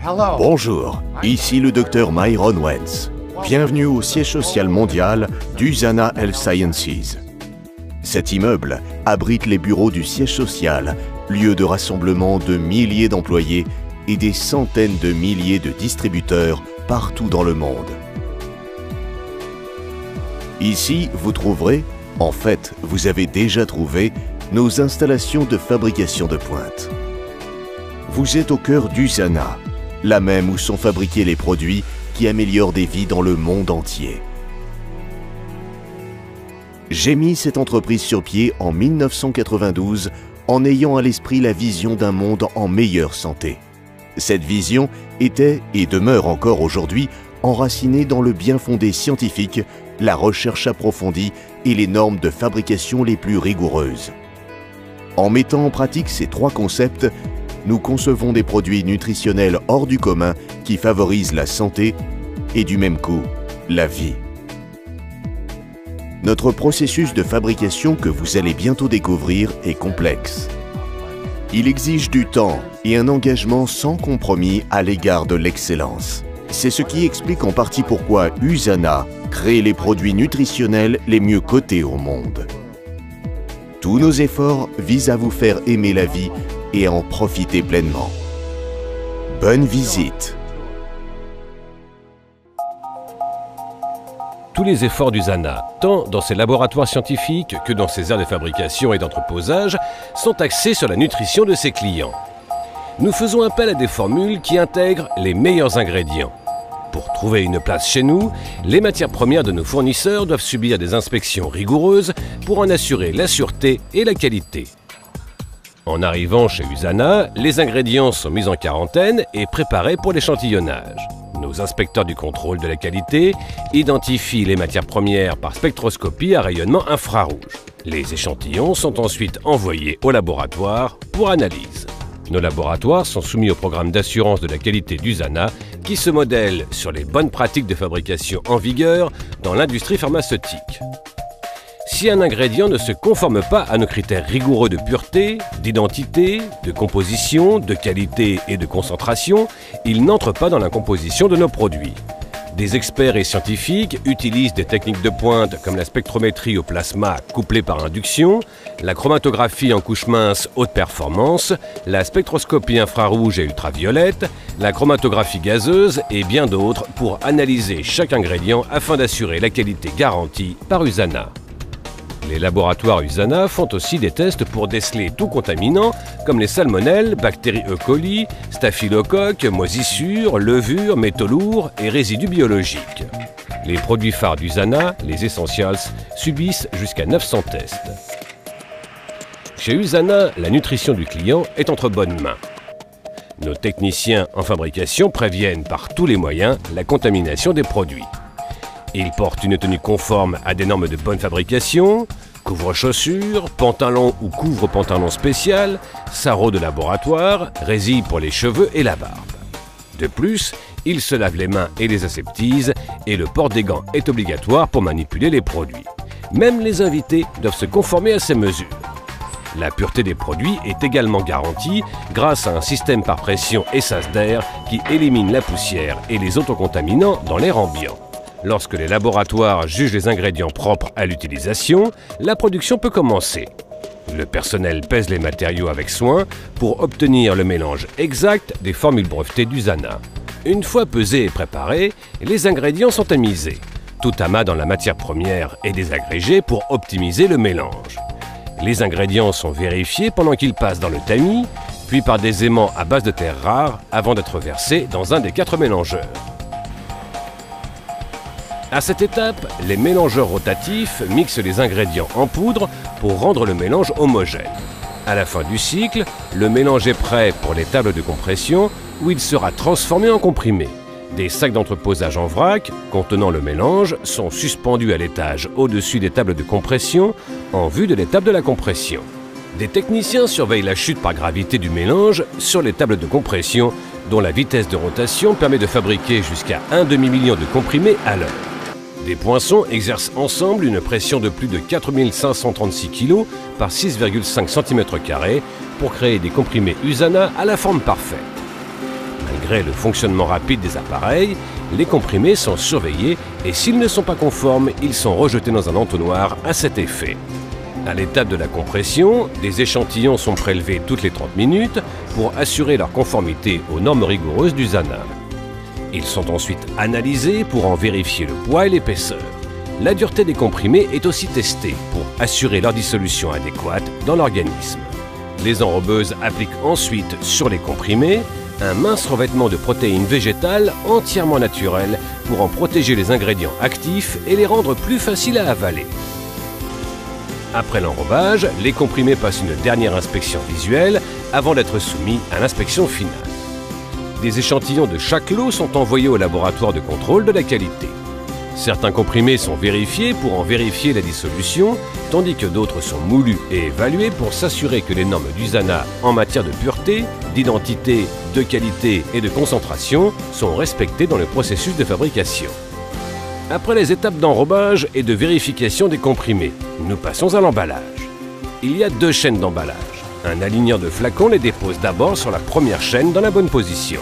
Bonjour, ici le Dr Myron Wentz. Bienvenue au siège social mondial d'USANA Health Sciences. Cet immeuble abrite les bureaux du siège social, lieu de rassemblement de milliers d'employés et des centaines de milliers de distributeurs partout dans le monde. Ici, vous trouverez, en fait, vous avez déjà trouvé, nos installations de fabrication de pointe. Vous êtes au cœur d'USANA, là même où sont fabriqués les produits qui améliorent des vies dans le monde entier. J'ai mis cette entreprise sur pied en 1992 en ayant à l'esprit la vision d'un monde en meilleure santé. Cette vision était et demeure encore aujourd'hui enracinée dans le bien fondé scientifique, la recherche approfondie et les normes de fabrication les plus rigoureuses. En mettant en pratique ces trois concepts, nous concevons des produits nutritionnels hors du commun qui favorisent la santé et du même coup, la vie. Notre processus de fabrication que vous allez bientôt découvrir est complexe. Il exige du temps et un engagement sans compromis à l'égard de l'excellence. C'est ce qui explique en partie pourquoi USANA crée les produits nutritionnels les mieux cotés au monde. Tous nos efforts visent à vous faire aimer la vie et à en profiter pleinement. Bonne visite! Tous les efforts d'USANA, tant dans ses laboratoires scientifiques que dans ses aires de fabrication et d'entreposage, sont axés sur la nutrition de ses clients. Nous faisons appel à des formules qui intègrent les meilleurs ingrédients. Pour trouver une place chez nous, les matières premières de nos fournisseurs doivent subir des inspections rigoureuses pour en assurer la sûreté et la qualité. En arrivant chez USANA, les ingrédients sont mis en quarantaine et préparés pour l'échantillonnage. Nos inspecteurs du contrôle de la qualité identifient les matières premières par spectroscopie à rayonnement infrarouge. Les échantillons sont ensuite envoyés au laboratoire pour analyse. Nos laboratoires sont soumis au programme d'assurance de la qualité d'USANA qui se modèle sur les bonnes pratiques de fabrication en vigueur dans l'industrie pharmaceutique. Si un ingrédient ne se conforme pas à nos critères rigoureux de pureté, d'identité, de composition, de qualité et de concentration, il n'entre pas dans la composition de nos produits. Des experts et scientifiques utilisent des techniques de pointe comme la spectrométrie au plasma couplée par induction, la chromatographie en couche mince haute performance, la spectroscopie infrarouge et ultraviolette, la chromatographie gazeuse et bien d'autres pour analyser chaque ingrédient afin d'assurer la qualité garantie par USANA. Les laboratoires USANA font aussi des tests pour déceler tout contaminant comme les salmonelles, bactéries E. coli, staphylocoques, moisissures, levures, métaux lourds et résidus biologiques. Les produits phares d'USANA, les Essentials, subissent jusqu'à 900 tests. Chez USANA, la nutrition du client est entre bonnes mains. Nos techniciens en fabrication préviennent par tous les moyens la contamination des produits. Ils portent une tenue conforme à des normes de bonne fabrication, couvre-chaussures, pantalon ou couvre-pantalon spécial, sarrau de laboratoire, résille pour les cheveux et la barbe. De plus, ils se lavent les mains et les aseptisent et le port des gants est obligatoire pour manipuler les produits. Même les invités doivent se conformer à ces mesures. La pureté des produits est également garantie grâce à un système par pression et sas d'air qui élimine la poussière et les autres contaminants dans l'air ambiant. Lorsque les laboratoires jugent les ingrédients propres à l'utilisation, la production peut commencer. Le personnel pèse les matériaux avec soin pour obtenir le mélange exact des formules brevetées d'USANA. Une fois pesés et préparés, les ingrédients sont tamisés. Tout amas dans la matière première est désagrégé pour optimiser le mélange. Les ingrédients sont vérifiés pendant qu'ils passent dans le tamis, puis par des aimants à base de terres rares avant d'être versés dans un des 4 mélangeurs. À cette étape, les mélangeurs rotatifs mixent les ingrédients en poudre pour rendre le mélange homogène. À la fin du cycle, le mélange est prêt pour les tables de compression où il sera transformé en comprimé. Des sacs d'entreposage en vrac contenant le mélange sont suspendus à l'étage au-dessus des tables de compression en vue de l'étape de la compression. Des techniciens surveillent la chute par gravité du mélange sur les tables de compression dont la vitesse de rotation permet de fabriquer jusqu'à 1 demi-million de comprimés à l'heure. Des poinçons exercent ensemble une pression de plus de 4536 kg par 6,5 cm² pour créer des comprimés USANA à la forme parfaite. Malgré le fonctionnement rapide des appareils, les comprimés sont surveillés et s'ils ne sont pas conformes, ils sont rejetés dans un entonnoir à cet effet. À l'étape de la compression, des échantillons sont prélevés toutes les 30 minutes pour assurer leur conformité aux normes rigoureuses d'USANA. Ils sont ensuite analysés pour en vérifier le poids et l'épaisseur. La dureté des comprimés est aussi testée pour assurer leur dissolution adéquate dans l'organisme. Les enrobeuses appliquent ensuite sur les comprimés un mince revêtement de protéines végétales entièrement naturelles pour en protéger les ingrédients actifs et les rendre plus faciles à avaler. Après l'enrobage, les comprimés passent une dernière inspection visuelle avant d'être soumis à l'inspection finale. Des échantillons de chaque lot sont envoyés au laboratoire de contrôle de la qualité. Certains comprimés sont vérifiés pour en vérifier la dissolution, tandis que d'autres sont moulus et évalués pour s'assurer que les normes d'USANA en matière de pureté, d'identité, de qualité et de concentration sont respectées dans le processus de fabrication. Après les étapes d'enrobage et de vérification des comprimés, nous passons à l'emballage. Il y a 2 chaînes d'emballage. Un aligneur de flacons les dépose d'abord sur la première chaîne dans la bonne position.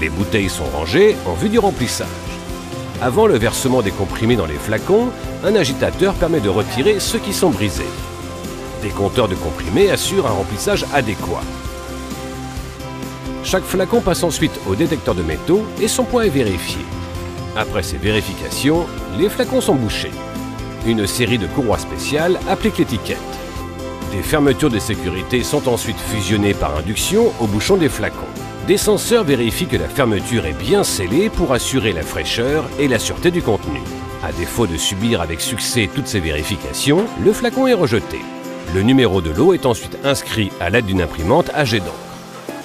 Les bouteilles sont rangées en vue du remplissage. Avant le versement des comprimés dans les flacons, un agitateur permet de retirer ceux qui sont brisés. Des compteurs de comprimés assurent un remplissage adéquat. Chaque flacon passe ensuite au détecteur de métaux et son poids est vérifié. Après ces vérifications, les flacons sont bouchés. Une série de courroies spéciales applique l'étiquette. Des fermetures de sécurité sont ensuite fusionnées par induction au bouchon des flacons. Des senseurs vérifient que la fermeture est bien scellée pour assurer la fraîcheur et la sûreté du contenu. À défaut de subir avec succès toutes ces vérifications, le flacon est rejeté. Le numéro de lot est ensuite inscrit à l'aide d'une imprimante à jet d'encre.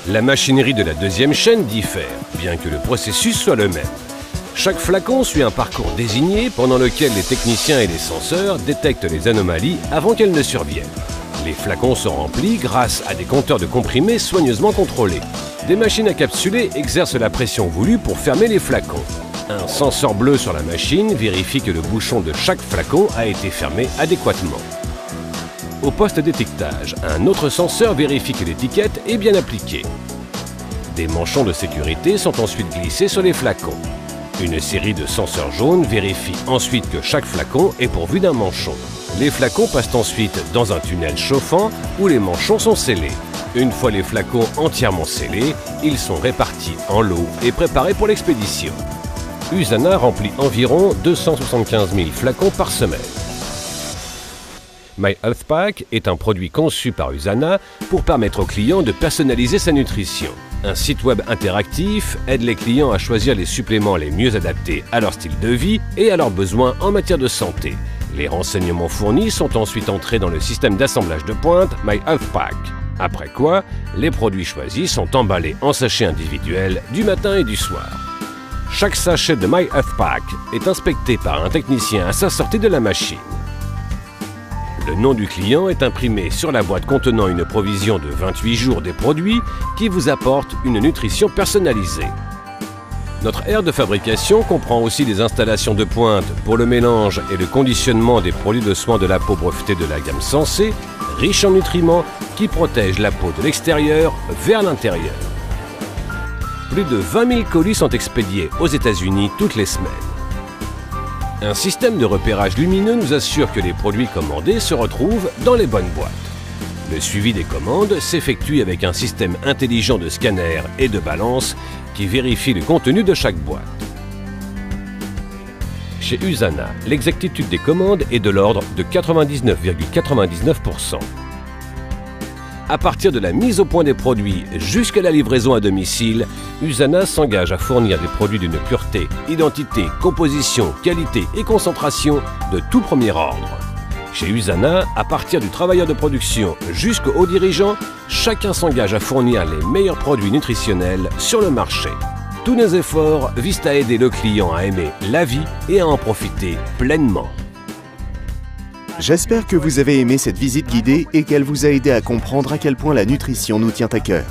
La machinerie de la deuxième chaîne diffère, bien que le processus soit le même. Chaque flacon suit un parcours désigné pendant lequel les techniciens et les censeurs détectent les anomalies avant qu'elles ne surviennent. Les flacons sont remplis grâce à des compteurs de comprimés soigneusement contrôlés. Des machines à capsuler exercent la pression voulue pour fermer les flacons. Un senseur bleu sur la machine vérifie que le bouchon de chaque flacon a été fermé adéquatement. Au poste d'étiquetage, un autre senseur vérifie que l'étiquette est bien appliquée. Des manchons de sécurité sont ensuite glissés sur les flacons. Une série de senseurs jaunes vérifie ensuite que chaque flacon est pourvu d'un manchon. Les flacons passent ensuite dans un tunnel chauffant où les manchons sont scellés. Une fois les flacons entièrement scellés, ils sont répartis en lots et préparés pour l'expédition. USANA remplit environ 275 000 flacons par semaine. MyHealthPack est un produit conçu par USANA pour permettre aux clients de personnaliser sa nutrition. Un site web interactif aide les clients à choisir les suppléments les mieux adaptés à leur style de vie et à leurs besoins en matière de santé. Les renseignements fournis sont ensuite entrés dans le système d'assemblage de pointe MyHealthPack. Après quoi, les produits choisis sont emballés en sachets individuels du matin et du soir. Chaque sachet de MyHealthPack est inspecté par un technicien à sa sortie de la machine. Le nom du client est imprimé sur la boîte contenant une provision de 28 jours des produits qui vous apporte une nutrition personnalisée. Notre aire de fabrication comprend aussi des installations de pointe pour le mélange et le conditionnement des produits de soins de la peau brevetés de la gamme Sensé, riches en nutriments qui protègent la peau de l'extérieur vers l'intérieur. Plus de 20 000 colis sont expédiés aux États-Unis toutes les semaines. Un système de repérage lumineux nous assure que les produits commandés se retrouvent dans les bonnes boîtes. Le suivi des commandes s'effectue avec un système intelligent de scanner et de balance qui vérifie le contenu de chaque boîte. Chez USANA, l'exactitude des commandes est de l'ordre de 99,99%. À partir de la mise au point des produits jusqu'à la livraison à domicile, USANA s'engage à fournir des produits d'une pureté, identité, composition, qualité et concentration de tout premier ordre. Chez USANA, à partir du travailleur de production jusqu'au haut dirigeant, chacun s'engage à fournir les meilleurs produits nutritionnels sur le marché. Tous nos efforts visent à aider le client à aimer la vie et à en profiter pleinement. J'espère que vous avez aimé cette visite guidée et qu'elle vous a aidé à comprendre à quel point la nutrition nous tient à cœur.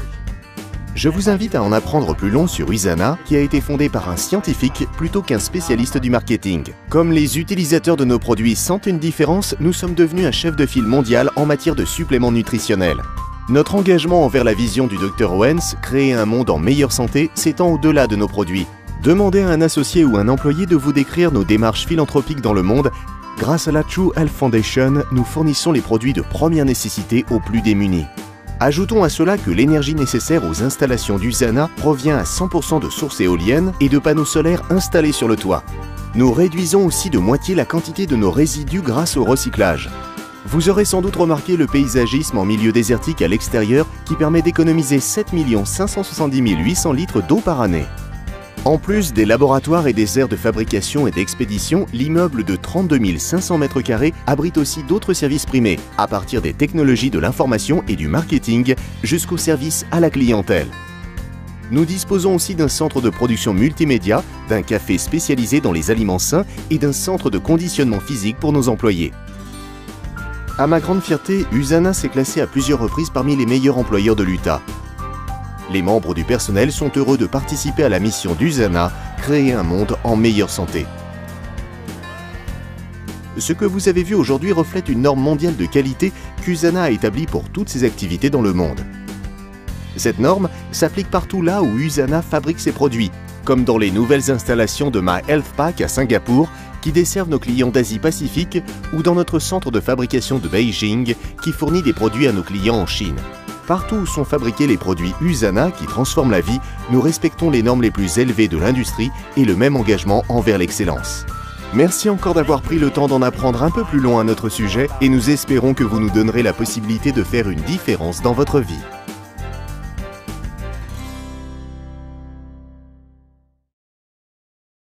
Je vous invite à en apprendre plus long sur USANA, qui a été fondé par un scientifique plutôt qu'un spécialiste du marketing. Comme les utilisateurs de nos produits sentent une différence, nous sommes devenus un chef de file mondial en matière de suppléments nutritionnels. Notre engagement envers la vision du Dr Owens, créer un monde en meilleure santé, s'étend au-delà de nos produits. Demandez à un associé ou un employé de vous décrire nos démarches philanthropiques dans le monde. Grâce à la True Health Foundation, nous fournissons les produits de première nécessité aux plus démunis. Ajoutons à cela que l'énergie nécessaire aux installations d'Usana provient à 100% de sources éoliennes et de panneaux solaires installés sur le toit. Nous réduisons aussi de moitié la quantité de nos résidus grâce au recyclage. Vous aurez sans doute remarqué le paysagisme en milieu désertique à l'extérieur qui permet d'économiser 7 570 800 litres d'eau par année. En plus des laboratoires et des aires de fabrication et d'expédition, l'immeuble de 32 500 m² abrite aussi d'autres services primés, à partir des technologies de l'information et du marketing jusqu'au service à la clientèle. Nous disposons aussi d'un centre de production multimédia, d'un café spécialisé dans les aliments sains et d'un centre de conditionnement physique pour nos employés. À ma grande fierté, Usana s'est classé à plusieurs reprises parmi les meilleurs employeurs de l'Utah. Les membres du personnel sont heureux de participer à la mission d'Usana, créer un monde en meilleure santé. Ce que vous avez vu aujourd'hui reflète une norme mondiale de qualité qu'Usana a établie pour toutes ses activités dans le monde. Cette norme s'applique partout là où Usana fabrique ses produits, comme dans les nouvelles installations de My Health Pack à Singapour, qui desservent nos clients d'Asie-Pacifique, ou dans notre centre de fabrication de Beijing, qui fournit des produits à nos clients en Chine. Partout où sont fabriqués les produits Usana qui transforment la vie, nous respectons les normes les plus élevées de l'industrie et le même engagement envers l'excellence. Merci encore d'avoir pris le temps d'en apprendre un peu plus long à notre sujet et nous espérons que vous nous donnerez la possibilité de faire une différence dans votre vie.